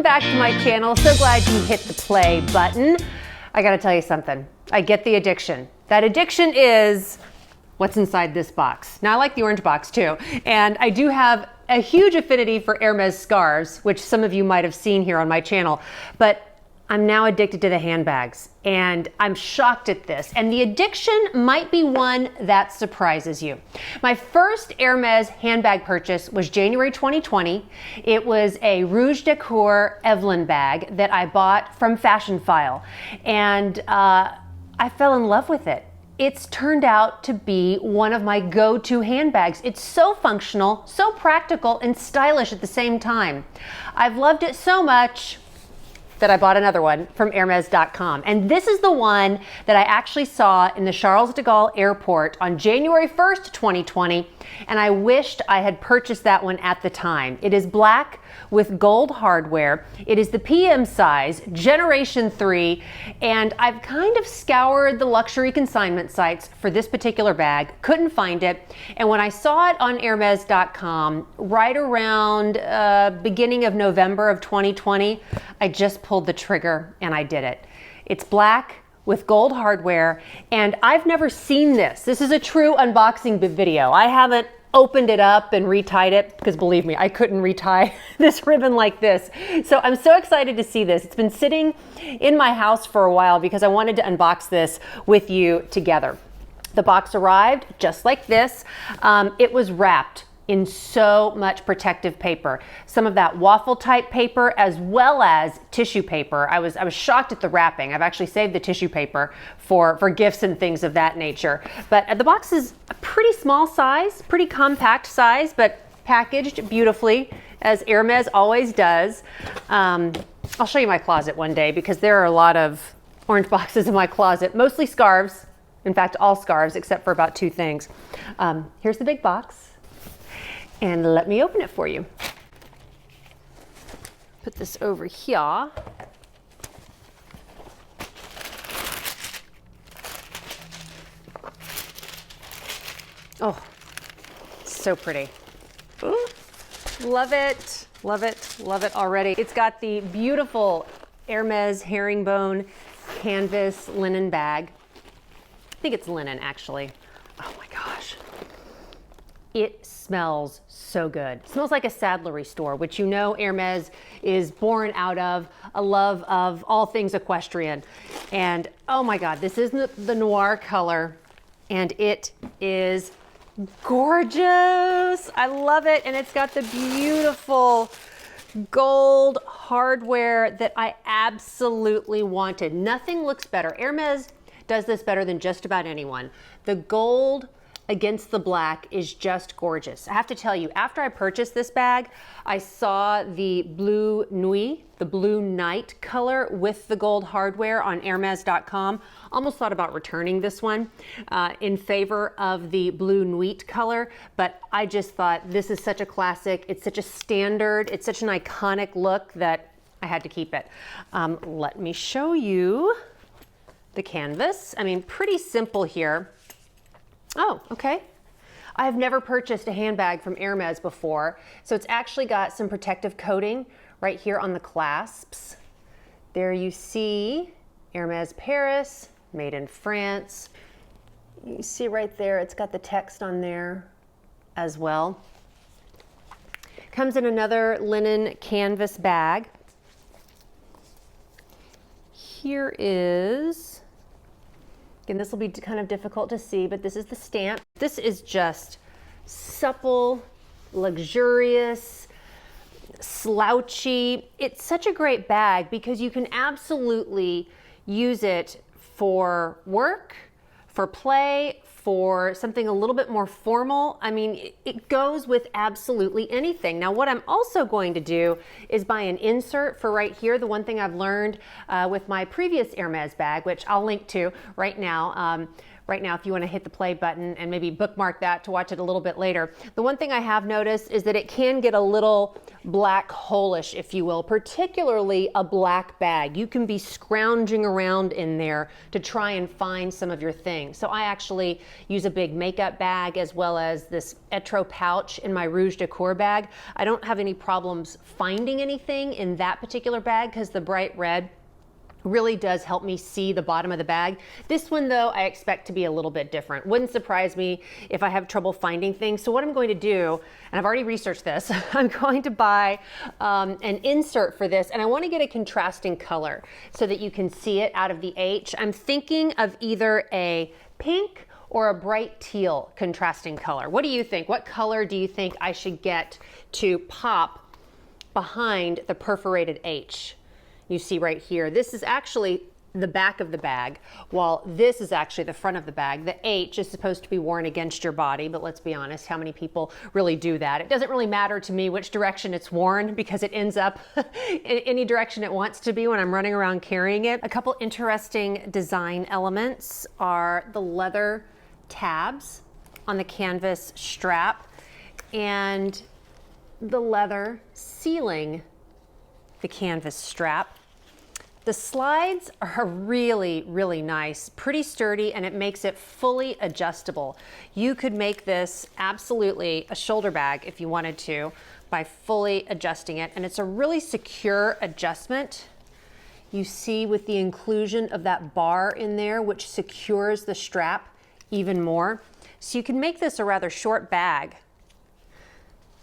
Welcome back to my channel. So glad you hit the play button. I gotta tell you something. I get the addiction. That addiction is what's inside this box. Now I like the orange box too. And I do have a huge affinity for Hermes scarves, which some of you might have seen here on my channel. But I'm now addicted to the handbags, and I'm shocked at this. And the addiction might be one that surprises you. My first Hermes handbag purchase was January 2020. It was a Rouge Decor Evelyne bag that I bought from Fashion File, and I fell in love with it. It's turned out to be one of my go-to handbags. It's so functional, so practical, and stylish at the same time. I've loved it so much that I bought another one from Hermes.com. And this is the one that I actually saw in the Charles de Gaulle airport on January 1st, 2020, and I wished I had purchased that one at the time. It is black with gold hardware. It is the PM size, Generation 3, and I've kind of scoured the luxury consignment sites for this particular bag, couldn't find it, and when I saw it on Hermes.com right around beginning of November of 2020, I just pulled the trigger and I did it. It's black with gold hardware, and I've never seen this. This is a true unboxing video. I haven't opened it up and retied it, because believe me, I couldn't retie this ribbon like this. So I'm so excited to see this. It's been sitting in my house for a while because I wanted to unbox this with you together. The box arrived just like this. It was wrapped in so much protective paper. Some of that waffle type paper as well as tissue paper. I was shocked at the wrapping. I've actually saved the tissue paper for gifts and things of that nature. But the box is a pretty small size, pretty compact size, but packaged beautifully, as Hermes always does. I'll show you my closet one day because there are a lot of orange boxes in my closet, mostly scarves. In fact, all scarves except for about two things. Here's the big box. And let me open it for you. Put this over here. Oh, so pretty. Ooh, love it, love it, love it already. It's got the beautiful Hermes herringbone canvas linen bag. I think it's linen actually. Oh my gosh. It smells so good. It smells like a saddlery store, which you know Hermes is born out of a love of all things equestrian. And oh my God, this is the noir color, and it is gorgeous. I love it, and it's got the beautiful gold hardware that I absolutely wanted. Nothing looks better. Hermes does this better than just about anyone. The gold against the black is just gorgeous. I have to tell you, after I purchased this bag, I saw the blue nuit, the blue night color with the gold hardware on Hermes.com. Almost thought about returning this one in favor of the blue nuit color, but I just thought this is such a classic. It's such a standard. It's such an iconic look that I had to keep it. Let me show you the canvas. I mean, pretty simple here. Oh, okay. I've never purchased a handbag from Hermes before, so it's actually got some protective coating right here on the clasps. There you see Hermes Paris, made in France. You see right there, it's got the text on there as well. Comes in another linen canvas bag. Here is, again, this will be kind of difficult to see, but this is the stamp. This is just supple, luxurious, slouchy. It's such a great bag because you can absolutely use it for work, for play, for something a little bit more formal. I mean, it goes with absolutely anything. Now, what I'm also going to do is buy an insert for right here. The one thing I've learned with my previous Hermes bag, which I'll link to right now, right now if you want to hit the play button and maybe bookmark that to watch it a little bit later. The one thing I have noticed is that it can get a little black hole-ish, if you will, particularly a black bag. You can be scrounging around in there to try and find some of your things. So I actually use a big makeup bag as well as this etro pouch in my Rouge Decor bag. I don't have any problems finding anything in that particular bag because the bright red really does help me see the bottom of the bag. This one though, I expect to be a little bit different. Wouldn't surprise me if I have trouble finding things. So what I'm going to do, and I've already researched this, I'm going to buy an insert for this, and I want to get a contrasting color so that you can see it out of the H. I'm thinking of either a pink or a bright teal contrasting color. What do you think? What color do you think I should get to pop behind the perforated H? You see right here, this is actually the back of the bag, while this is actually the front of the bag. The H is supposed to be worn against your body, but let's be honest, how many people really do that? It doesn't really matter to me which direction it's worn because it ends up in any direction it wants to be when I'm running around carrying it. A couple interesting design elements are the leather tabs on the canvas strap and the leather sealing the canvas strap. The slides are really, really nice, pretty sturdy, and it makes it fully adjustable. You could make this absolutely a shoulder bag if you wanted to by fully adjusting it, and it's a really secure adjustment. You see with the inclusion of that bar in there, which secures the strap even more. So you can make this a rather short bag.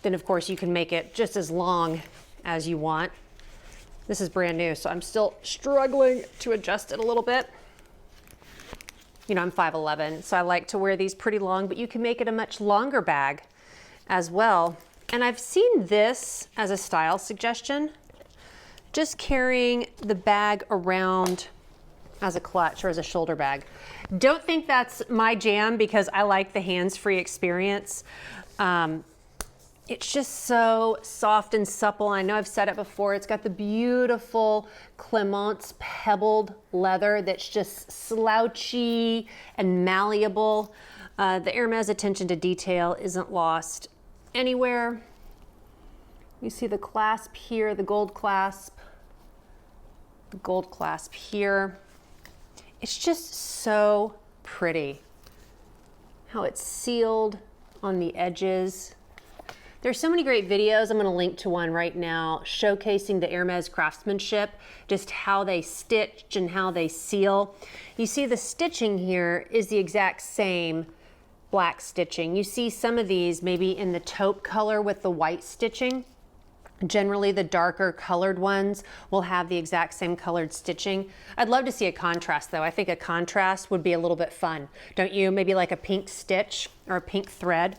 Then of course you can make it just as long as you want. This is brand new, so I'm still struggling to adjust it a little bit. You know, I'm 5'11", so I like to wear these pretty long, but you can make it a much longer bag as well. And I've seen this as a style suggestion, just carrying the bag around as a clutch or as a shoulder bag. Don't think that's my jam because I like the hands-free experience. It's just so soft and supple. I know I've said it before. It's got the beautiful Clemence pebbled leather that's just slouchy and malleable. The Hermes attention to detail isn't lost anywhere. You see the clasp here, the gold clasp here. It's just so pretty how it's sealed on the edges. There's so many great videos. I'm going to link to one right now showcasing the Hermes craftsmanship, just how they stitch and how they seal. You see the stitching here is the exact same black stitching. You see some of these maybe in the taupe color with the white stitching. Generally, the darker colored ones will have the exact same colored stitching. I'd love to see a contrast though. I think a contrast would be a little bit fun, don't you? Maybe like a pink stitch or a pink thread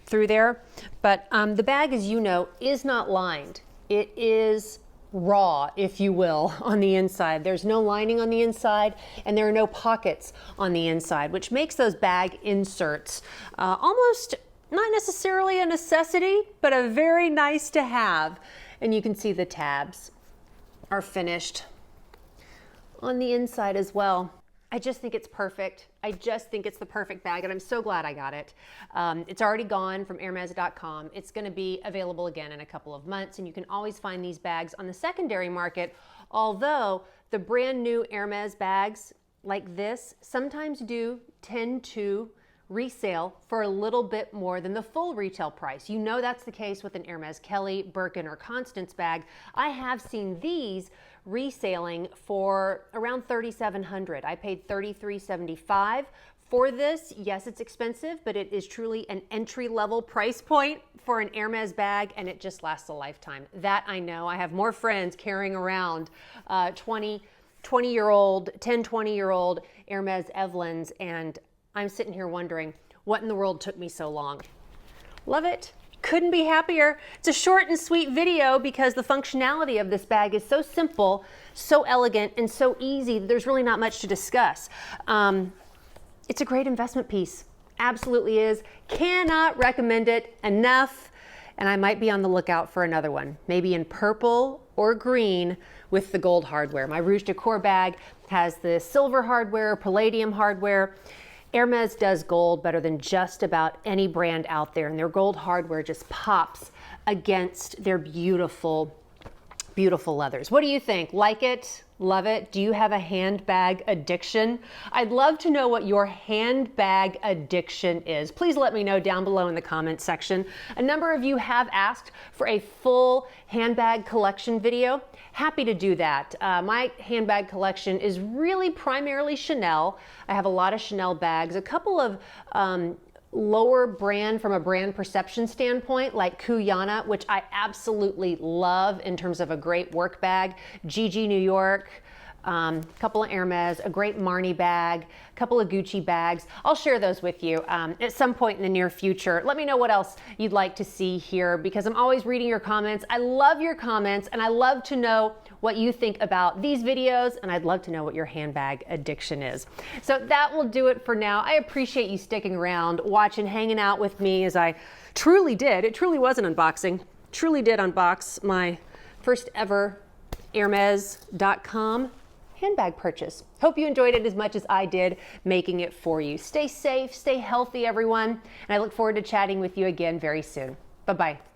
through there. But the bag, as you know, is not lined. It is raw, if you will, on the inside. There's no lining on the inside and there are no pockets on the inside, which makes those bag inserts almost not necessarily a necessity, but a very nice to have. And you can see the tabs are finished on the inside as well. I just think it's perfect. I just think it's the perfect bag, and I'm so glad I got it. It's already gone from Hermes.com. It's going to be available again in a couple of months, and you can always find these bags on the secondary market, although the brand new Hermes bags like this sometimes do tend to resale for a little bit more than the full retail price. You know that's the case with an Hermes Kelly, Birkin, or Constance bag. I have seen these reselling for around $3,700. I paid $33.75 for this. Yes, it's expensive, but it is truly an entry-level price point for an Hermes bag, and it just lasts a lifetime. That I know. I have more friends carrying around 20-year-old Hermes Evelynes, and I'm sitting here wondering what in the world took me so long. Love it. Couldn't be happier. It's a short and sweet video because the functionality of this bag is so simple, so elegant, and so easy. There's really not much to discuss. It's a great investment piece. Absolutely is. Cannot recommend it enough. And I might be on the lookout for another one, maybe in purple or green with the gold hardware. My Rouge Decor bag has the silver hardware, palladium hardware. Hermes does gold better than just about any brand out there, and their gold hardware just pops against their beautiful, beautiful leathers. What do you think? Like it? Love it? Do you have a handbag addiction? I'd love to know what your handbag addiction is. Please let me know down below in the comments section. A number of you have asked for a full handbag collection video. Happy to do that. My handbag collection is really primarily Chanel. I have a lot of Chanel bags, a couple of lower brand from a brand perception standpoint, like Kuyana, which I absolutely love in terms of a great work bag, GG New York, couple of Hermes, a great Marni bag, a couple of Gucci bags. I'll share those with you at some point in the near future. Let me know what else you'd like to see here, because I'm always reading your comments. I love your comments, and I love to know what you think about these videos, and I'd love to know what your handbag addiction is. So that will do it for now. I appreciate you sticking around, watching, hanging out with me as I truly did. It truly was an unboxing. Truly did unbox my first ever Hermes.com handbag purchase. Hope you enjoyed it as much as I did making it for you. Stay safe, stay healthy, everyone, and I look forward to chatting with you again very soon. Bye-bye.